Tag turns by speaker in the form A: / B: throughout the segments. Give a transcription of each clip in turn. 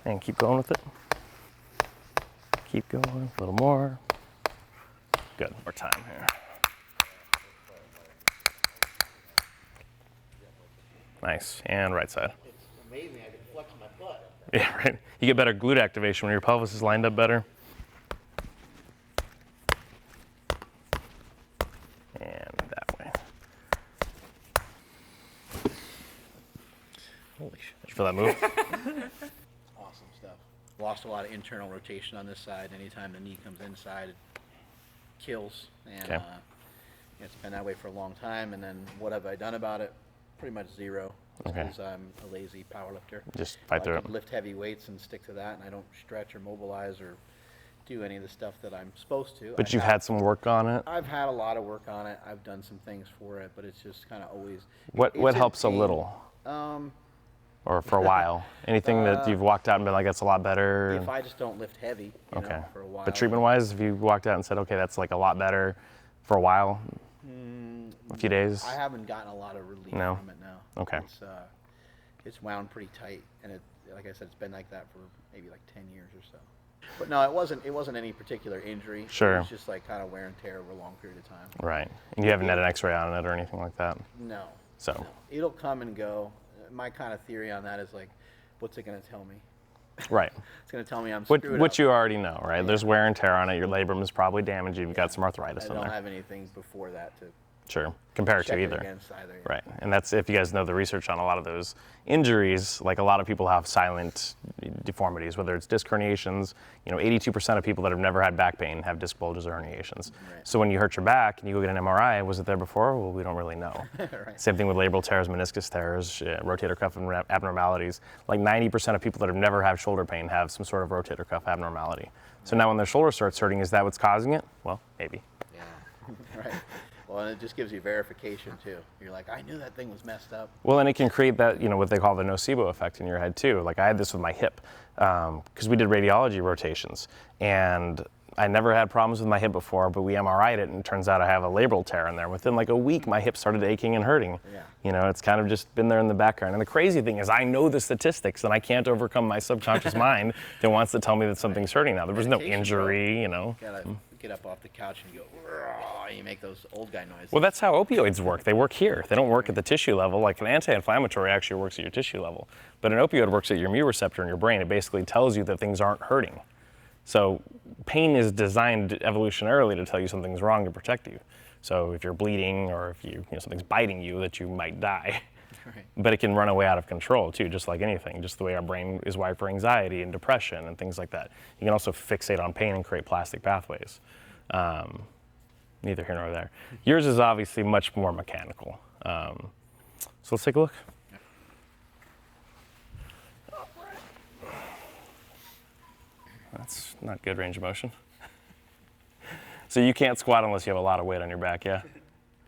A: And keep going with it. Keep going, a little more. Good, more time here. Nice, and right side.
B: It's amazing, I can flex my butt.
A: Yeah, right. You get better glute activation when your pelvis is lined up better. And that way. Holy shit. Did you feel that move?
B: Awesome stuff. Lost a lot of internal rotation on this side. Anytime the knee comes inside, it kills. And
A: Okay.
B: It's been that way for a long time. And then what have I done about it? Pretty much zero.
A: Okay.
B: Because I'm a lazy powerlifter.
A: Just fight through
B: I
A: it.
B: can lift heavy weights and stick to that, and I don't stretch or mobilize or do any of the stuff that I'm supposed to.
A: But you've had some work on it?
B: I've had a lot of work on it. I've done some things for it, but it's just kind of always.
A: What
B: it's
A: helps a
B: pain.
A: little? Or for a while? Anything that you've walked out and been like, that's a lot better?
B: If I just don't lift heavy, you know, for a while.
A: But treatment-wise, if you walked out and said, okay, that's like a lot better for a while, a few days?
B: I haven't gotten a lot of relief
A: No?
B: from it now.
A: Okay.
B: It's wound pretty tight, and it, like I said, it's been like that for maybe like 10 years or so. But no, it wasn't any particular injury.
A: Sure.
B: It was just like kind of wear and tear over a long period of time.
A: Right. And you haven't had an x-ray on it or anything like that?
B: No.
A: So.
B: No. It'll come and go. My kind of theory on that is like, what's it going to tell me?
A: Right.
B: It's going to tell me I'm screwed up.
A: Which you already know, right? Yeah. There's wear and tear on it. Your labrum is probably damaged. You've got some arthritis in there.
B: I don't have anything before that to
A: compare it to either. Right. And that's, if you guys know the research on a lot of those injuries, like a lot of people have silent deformities, whether it's disc herniations. 82% of people that have never had back pain have disc bulges or herniations. Right. So when you hurt your back and you go get an MRI, was it there before? Well, we don't really know. Right. Same thing with labral tears, meniscus tears, rotator cuff abnormalities. Like 90% of people that have never had shoulder pain have some sort of rotator cuff abnormality. So now when their shoulder starts hurting, is that what's causing it? Well, maybe.
B: Yeah, right. Well, and it just gives you verification too. You're like, I knew that thing was messed up.
A: Well, and it can create that, what they call the nocebo effect in your head too. Like I had this with my hip, because we did radiology rotations, and I never had problems with my hip before, but we MRI'd it, and it turns out I have a labral tear in there. Within like a week, my hip started aching and hurting. Yeah. It's kind of just been there in the background. And the crazy thing is I know the statistics, and I can't overcome my subconscious mind that wants to tell me that something's hurting now. There was no injury,
B: You gotta get up off the couch and you go, you make those old guy noises.
A: Well, that's how opioids work. They work here. They don't work at the tissue level. Like an anti-inflammatory actually works at your tissue level. But an opioid works at your mu receptor in your brain. It basically tells you that things aren't hurting. So pain is designed evolutionarily to tell you something's wrong to protect you. So if you're bleeding or if something's biting you, that you might die. Right. But it can run away out of control too, just like anything, just the way our brain is wired for anxiety and depression and things like that. You can also fixate on pain and create plastic pathways. Neither here nor there. Yours is obviously much more mechanical. So let's take a look. That's not good range of motion. So you can't squat unless you have a lot of weight on your back, yeah?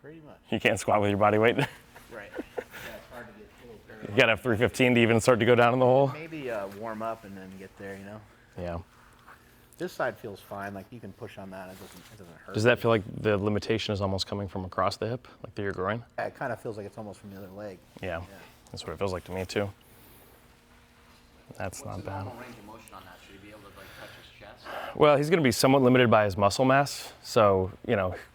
B: Pretty much.
A: You can't squat with your body weight?
B: Right. Yeah, it's hard to get a little parallel.
A: You gotta have 315 to even start to go down in the hole?
B: Maybe warm up and then get there,
A: Yeah.
B: This side feels fine. Like you can push on that. It doesn't hurt.
A: Does that feel like the limitation is almost coming from across the hip, like through your groin?
B: Yeah, it kind of feels like it's almost from the other leg.
A: Yeah. That's what it feels like to me too. That's not bad.
B: What's the normal range of motion on that? Should he be able to touch his chest?
A: Well, he's going to be somewhat limited by his muscle mass. So,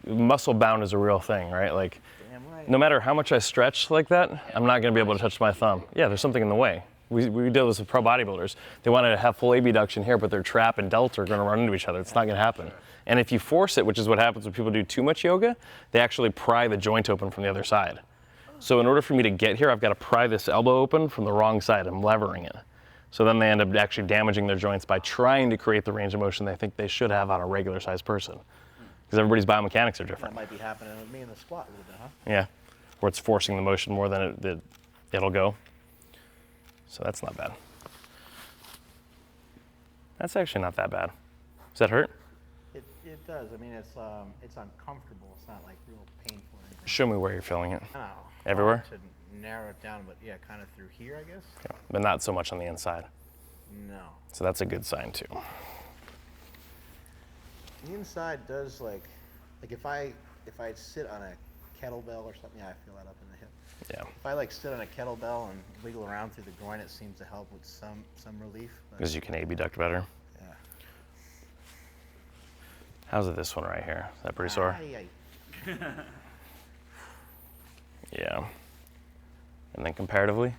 A: muscle bound is a real thing, right? Like,
B: damn right.
A: No matter how much I stretch like that, I'm not going to be able to touch my thumb. Yeah, there's something in the way. We deal with this with pro bodybuilders. They want to have full abduction here, but their trap and delta are going to run into each other. It's not going to happen. And if you force it, which is what happens when people do too much yoga, they actually pry the joint open from the other side. So in order for me to get here, I've got to pry this elbow open from the wrong side. I'm levering it. So then they end up actually damaging their joints by trying to create the range of motion they think they should have on a regular sized person. Because everybody's biomechanics are different.
B: That might be happening with me in the squat a little bit, huh?
A: Yeah, where it's forcing the motion more than it'll go. So that's not bad. That's actually not that bad. Does that hurt?
B: It does. I mean, it's uncomfortable. It's not like real painful or anything.
A: Show me where you're feeling it.
B: I don't know.
A: Everywhere?
B: To narrow it down, but yeah, kind of through here, I guess.
A: Okay. But not so much on the inside.
B: No.
A: So that's a good sign too.
B: The inside does like if I sit on a kettlebell or something, yeah, I feel that up in the hip.
A: Yeah.
B: If I like sit on a kettlebell and wiggle around through the groin, it seems to help with some relief.
A: Because you can abduct better.
B: Yeah.
A: How's it this one right here? Is that pretty sore?
B: Aye.
A: Yeah. And then comparatively?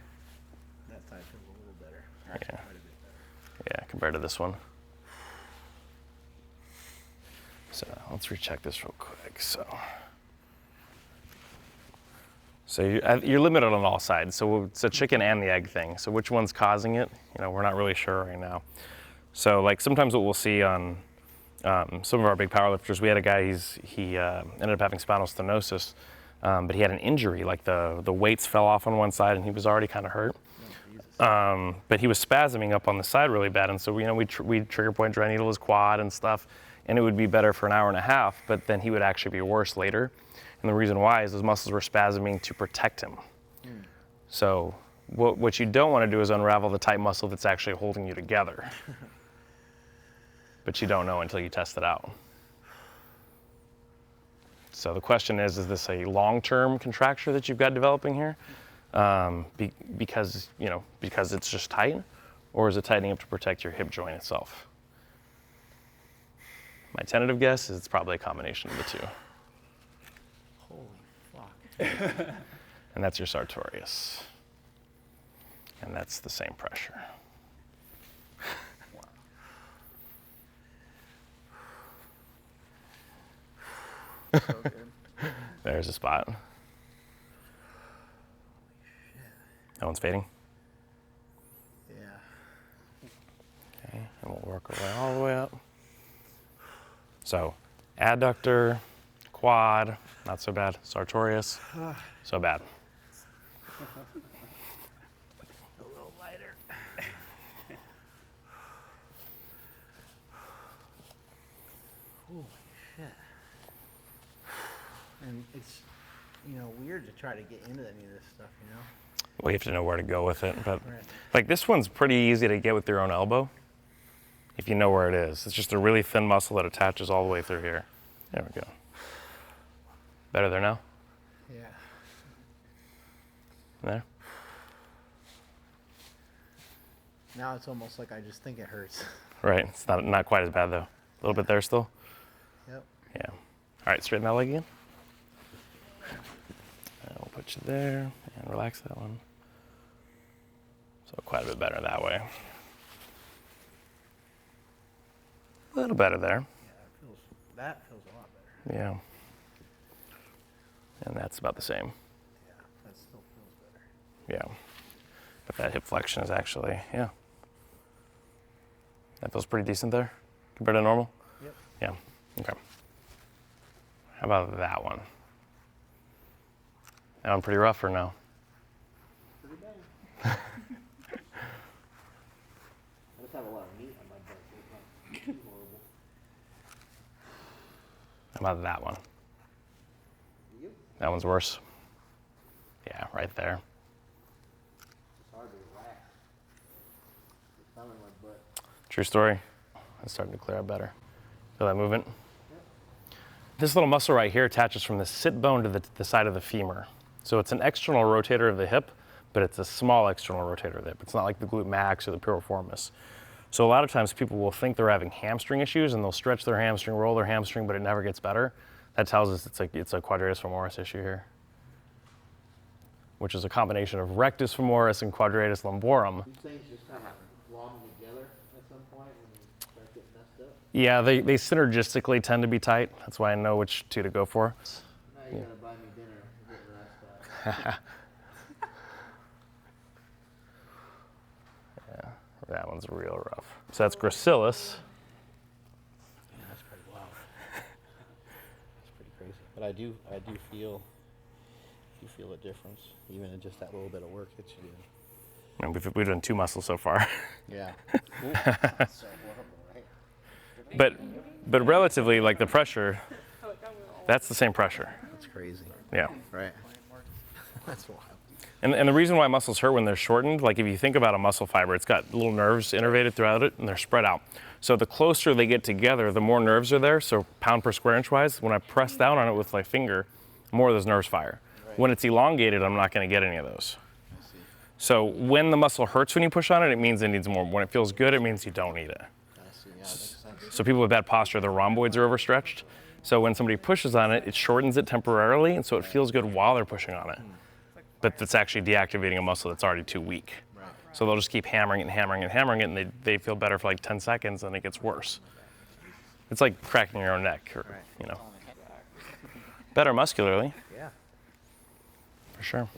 B: That side feels a little better. Actually,
A: Yeah.
B: quite a bit better.
A: Yeah, compared to this one. So let's recheck this real quick. So you're limited on all sides. So it's a chicken and the egg thing. So which one's causing it? You know, we're not really sure right now. So like sometimes what we'll see on some of our big powerlifters, we had a guy, he ended up having spinal stenosis, but he had an injury, like the weights fell off on one side and he was already kind of hurt. But he was spasming up on the side really bad, and so we'd trigger point dry needle his quad and stuff, and it would be better for an hour and a half, but then he would actually be worse later. And the reason why is his muscles were spasming to protect him. So what you don't want to do is unravel the tight muscle that's actually holding you together. But you don't know until you test it out. So the question is this a long-term contracture that you've got developing here? Because it's just tight, or is it tightening up to protect your hip joint itself? My tentative guess is it's probably a combination of the two.
B: Holy fuck.
A: And that's your sartorius. And that's the same pressure.
B: So good.
A: There's a spot. That one's fading.
B: Yeah.
A: Okay, and we'll work our way all the way up. So, adductor, quad, not so bad. Sartorius, so bad.
B: A little lighter. Holy shit. And it's, weird to try to get into any of this stuff,
A: Well, you have to know where to go with it. But
B: Right.
A: like this one's pretty easy to get with your own elbow, if you know where it is. It's just a really thin muscle that attaches all the way through here. There we go. Better there now?
B: Yeah.
A: There?
B: Now it's almost like I just think it hurts.
A: Right, it's not quite as bad though. A little bit there still?
B: Yep.
A: Yeah. All right, straighten that leg again. And we'll put you there and relax that one. So quite a bit better that way. A little better there.
B: Yeah, that feels a lot better.
A: Yeah. And that's about the same.
B: Yeah, that still feels better.
A: Yeah. But that hip flexion is actually, yeah. That feels pretty decent there compared to normal?
B: Yep.
A: Yeah. Okay. How about that one? That one pretty rough or no?
B: Pretty bad. I just have a lot of meat on my butt, so it's not too horrible.
A: How about that one?
B: Yep.
A: That one's worse? Yeah, right there.
B: It's hard to relax. It's thumb in my butt.
A: True story. It's starting to clear up better. Feel that movement? Yep. This little muscle right here attaches from the sit bone to the side of the femur. So it's an external rotator of the hip, but it's a small external rotator of the hip. It's not like the glute max or the piriformis. So a lot of times people will think they're having hamstring issues and they'll stretch their hamstring, roll their hamstring, but it never gets better. That tells us it's a quadratus femoris issue here, which is a combination of rectus femoris and quadratus lumborum.
B: These things just kind of glom together at some point when they start getting messed up.
A: Yeah, they synergistically tend to be tight. That's why I know which two to go for.
B: Now you gotta buy me dinner for getting that stuff.
A: Yeah, that one's real rough. So that's gracilis.
B: Yeah, that's pretty wild. That's pretty crazy. But I do feel a difference, even in just that little bit of work that you do.
A: And we've done 2 muscles so far.
B: Yeah. So horrible, right?
A: But relatively, like the pressure, that's the same pressure.
B: That's crazy.
A: Yeah.
B: Right. That's wild.
A: And the reason why muscles hurt when they're shortened, like if you think about a muscle fiber, it's got little nerves innervated throughout it and they're spread out. So the closer they get together, the more nerves are there. So pound per square inch wise, when I press down on it with my finger, more of those nerves fire.
B: Right.
A: When it's elongated, I'm not going to get any of those.
B: I see.
A: So when the muscle hurts when you push on it, it means it needs more. When it feels good, it means you don't need it.
B: I see. Yeah, that makes sense.
A: So people with bad posture, their rhomboids are overstretched. So when somebody pushes on it, it shortens it temporarily, and so it feels good while they're pushing on it. But that's actually deactivating a muscle that's already too weak.
B: Right.
A: So they'll just keep hammering it and hammering it and hammering it, and they feel better for like 10 seconds, and it gets worse. It's like cracking your own neck, or, you know. Better muscularly,
B: Yeah.
A: for sure.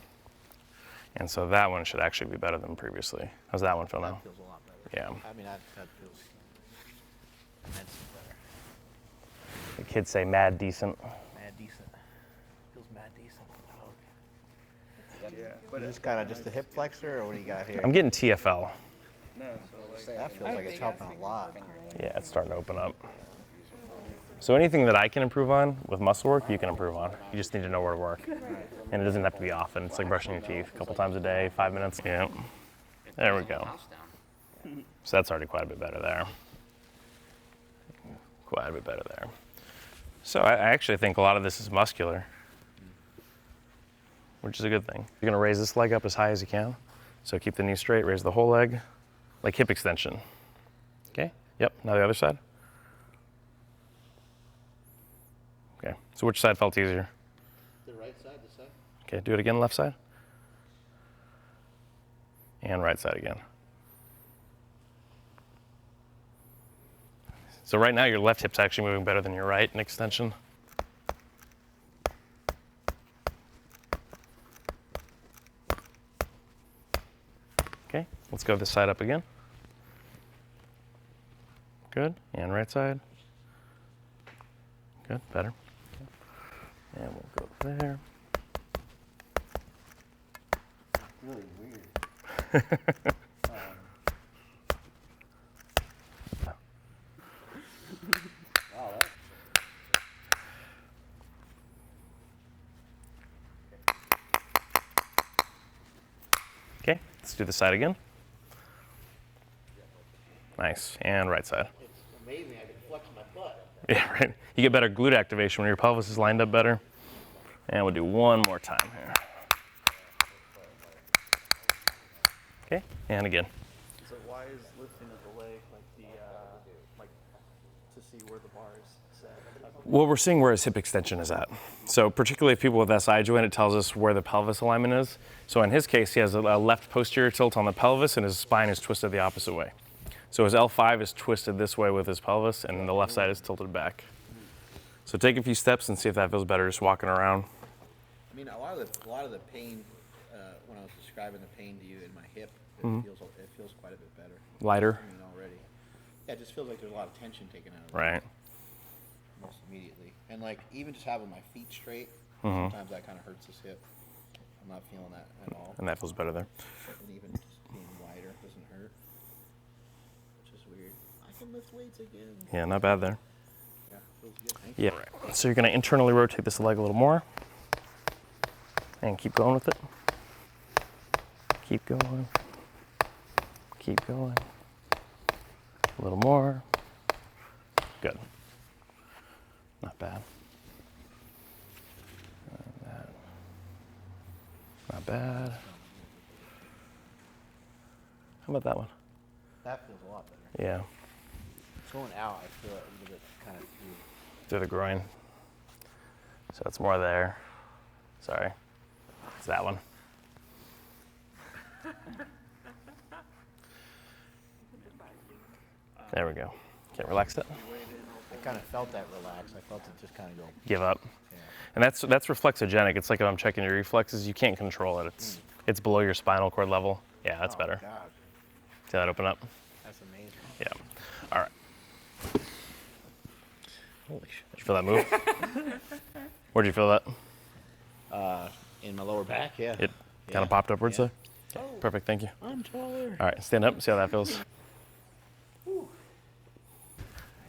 A: And so that one should actually be better than previously. How's that one feel now?
B: That feels a lot better.
A: Yeah.
B: I mean, that feels immensely better.
A: The kids say mad decent.
B: Mad decent. Feels mad decent. Yeah. But it's kind of just a hip flexor, or what do you got here?
A: I'm getting TFL.
B: That feels like it's helping a lot.
A: Yeah, it's starting to open up. So anything that I can improve on with muscle work, you can improve on. You just need to know where to work. And it doesn't have to be often. It's like brushing your teeth a couple times a day, 5 minutes. Yeah. There we go. So that's already quite a bit better there. Quite a bit better there. So I actually think a lot of this is muscular, which is a good thing. You're gonna raise this leg up as high as you can. So keep the knee straight, raise the whole leg, like hip extension. Okay, yep, now the other side. Okay, so which side felt easier?
B: The right side, this side?
A: Okay, do it again, left side. And right side again. So right now your left hip's actually moving better than your right in extension. Okay, let's go this side up again. Good, and right side. Good, better. Okay. And we'll go there.
B: Really weird. Wow, that.
A: Okay, let's do the side again. Nice, and right side.
B: It's amazing. I can flex my butt.
A: Yeah, right. You get better glute activation when your pelvis is lined up better. And we'll do one more time here. Okay, and again.
C: So why is lifting of the leg like to see where the bar is set?
A: Well, we're seeing where his hip extension is at. So particularly if people with SI joint, it tells us where the pelvis alignment is. So in his case, he has a left posterior tilt on the pelvis and his spine is twisted the opposite way. So his L5 is twisted this way with his pelvis and the left side is tilted back. So take a few steps and see if that feels better, just walking around.
B: I mean, a lot of the pain when I was describing the pain to you in my hip, it feels quite a bit better.
A: Lighter.
B: I mean, already. Yeah, it just feels like there's a lot of tension taken out of it.
A: Right.
B: Almost immediately. And like even just having my feet straight, sometimes that kind of hurts this hip. I'm not feeling that at all.
A: And that feels better there.
B: And even just being wider doesn't hurt, which is weird. I can lift weights again.
A: Yeah, not bad there.
B: Yeah, feels good. Thank you.
A: Yeah. So you're going to internally rotate this leg a little more. And keep going with it. Keep going. Keep going. A little more. Good. Not bad. Not bad. Not bad. How about that one?
B: That feels a lot better.
A: Yeah.
B: Going out, I feel it a little bit kind of
A: Through the groin. So it's more there. Sorry. It's that one. There we go. Okay, relax it.
B: I kind of felt that relax. I felt it just kind of go.
A: Give up.
B: Yeah.
A: And that's reflexogenic. It's like if I'm checking your reflexes, you can't control it. It's below your spinal cord level. Yeah, that's better.
B: God,
A: See that open up?
B: that's amazing.
A: Yeah. All right. Holy shit. Did you feel that move? Where'd you feel that?
B: In my lower back, yeah.
A: It kind of
B: Yeah.
A: popped upwards
B: Yeah.
A: there? Perfect, thank you.
B: I'm taller.
A: All right, stand up, see how that feels.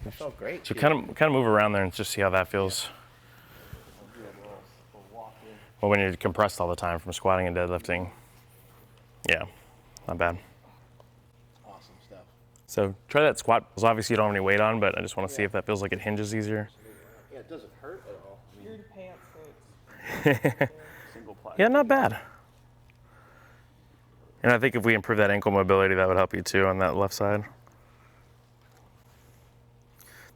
B: It felt great.
A: So
B: too.
A: kind of move around there and just see how that feels.
C: I'll do a little walk in.
A: Well, when you're compressed all the time from squatting and deadlifting. Yeah, not bad.
B: Awesome stuff.
A: So try that squat. Obviously you don't have any weight on, but I just want to see if that feels like it hinges easier.
B: Yeah, it doesn't hurt at all. I mean,
C: Weird pants. Single ply.
A: Yeah, not bad. And I think if we improve that ankle mobility, that would help you too on that left side.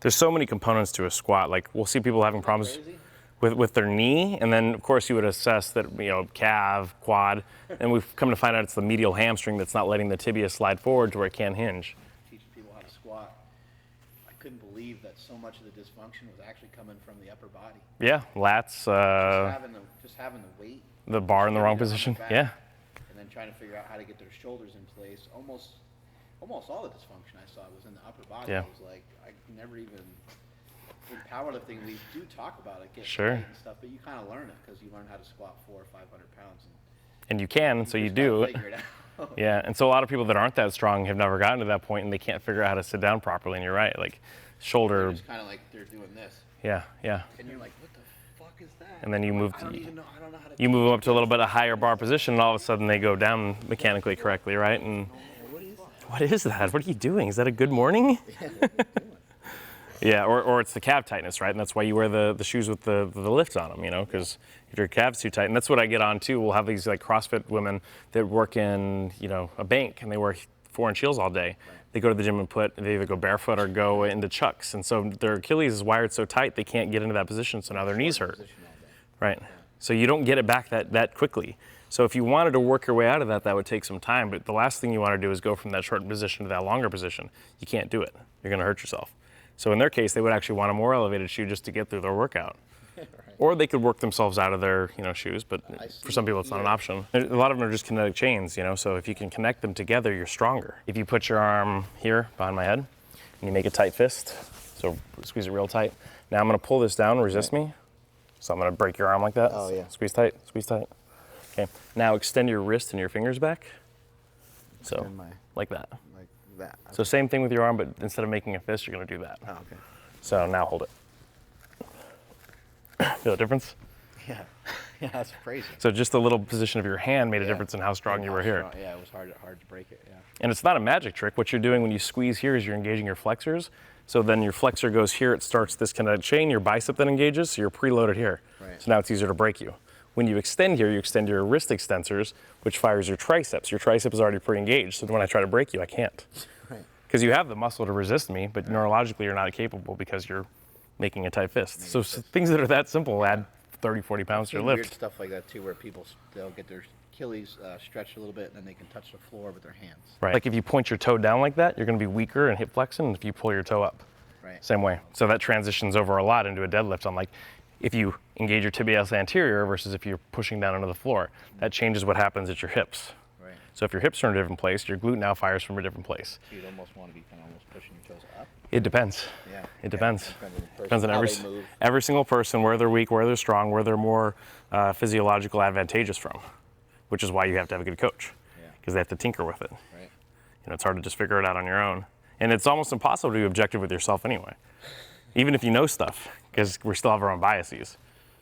A: There's so many components to a squat. Like we'll see people having problems with their knee, and then of course you would assess that, you know, calf, quad, and we've come to find out it's the medial hamstring that's not letting the tibia slide forward to where it can't hinge.
B: Teaching people how to squat, I couldn't believe that so much of the dysfunction was actually coming from the upper body.
A: Yeah, lats,
B: Just having the weight.
A: the bar in the wrong
B: on their
A: position.
B: back,
A: Yeah,
B: And then trying to figure out how to get their shoulders in place. Almost all the dysfunction I saw was in the upper body.
A: Yeah.
B: I was like, I never even. In powerlifting, we do talk about it, get
A: Sure.
B: weight and stuff, but you kind of learn it because you learn how to squat 400 or 500 pounds.
A: and you can, so you
B: just gotta
A: do.
B: figure it out.
A: Yeah, and so a lot of people that aren't that strong have never gotten to that point, and they can't figure out how to sit down properly. And you're right, like shoulder.
B: It's kind of like they're doing this,
A: Yeah, yeah.
B: and you're like, what the fuck is that?
A: And then you move.
B: I don't even know. I don't know how to.
A: You move them up to a little bit of higher bar position, and all of a sudden they go down mechanically correctly, right? And
B: What is that?
A: what is that? What are you doing? Is that a good morning? Yeah, or it's the calf tightness, right? And that's why you wear the shoes with the lifts on them, you know, because if your calf's too tight, and that's what I get on too. We'll have these like CrossFit women that work in, you know, a bank, and they wear 4-inch heels all day. Right. They go to the gym and they either go barefoot or go into chucks, and so their Achilles is wired so tight they can't get into that position, so now their knees hurt. Right. So you don't get it back that quickly. So if you wanted to work your way out of that, that would take some time. But the last thing you want to do is go from that short position to that longer position. You can't do it. You're going to hurt yourself. So in their case, they would actually want a more elevated shoe just to get through their workout. Right. Or they could work themselves out of their, you know, shoes, but for some people it's not an option. A lot of them are just kinetic chains, you know, so if you can connect them together, you're stronger. If you put your arm here behind my head and you make a tight fist, so squeeze it real tight. Now I'm going to pull this down, resist me. So I'm going to break your arm like that.
B: Oh, yeah.
A: Squeeze tight, squeeze tight. Okay, now extend your wrist and your fingers back. So, like that.
B: Like that.
A: So same thing with your arm, but instead of making a fist, you're going to do that.
B: Oh, okay.
A: So now hold it. Feel the difference?
B: Yeah. Yeah, that's crazy.
A: So just the little position of your hand made a difference in how strong you were here.
B: Yeah, it was hard to break it, yeah.
A: And it's not a magic trick. What you're doing when you squeeze here is you're engaging your flexors. So then your flexor goes here, it starts this kinetic chain, your bicep then engages, so you're preloaded here.
B: Right.
A: So now it's easier to break you. When you extend here, you extend your wrist extensors, which fires your triceps. Your tricep is already pre-engaged, so when I try to break you, I can't.
B: Right.
A: Because you have the muscle to resist me, but neurologically you're not capable because you're making a tight fist. So things that are that simple add 30, 40 pounds to your
B: Weird
A: lift.
B: stuff like that too, where they'll get their Achilles stretched a little bit, and then they can touch the floor with their hands.
A: Right. Like if you point your toe down like that, you're going to be weaker and hip flexing than if you pull your toe up.
B: Right.
A: Same way. So that transitions over a lot into a deadlift on like if you engage your tibialis anterior versus if you're pushing down onto the floor. That changes what happens at your hips.
B: Right.
A: So if your hips are in a different place, your glute now fires from a different place.
B: So you'd almost want to be kind of almost pushing your toes up.
A: It depends.
B: Yeah.
A: It depends. Depends on
B: how they move.
A: every single person, where they're weak, where they're strong, where they're more physiological advantageous from, which is why you have to have a good coach, because they have to tinker with it.
B: Right.
A: You know, it's hard to just figure it out on your own. And it's almost impossible to be objective with yourself anyway, even if you know stuff, because we still have our own biases.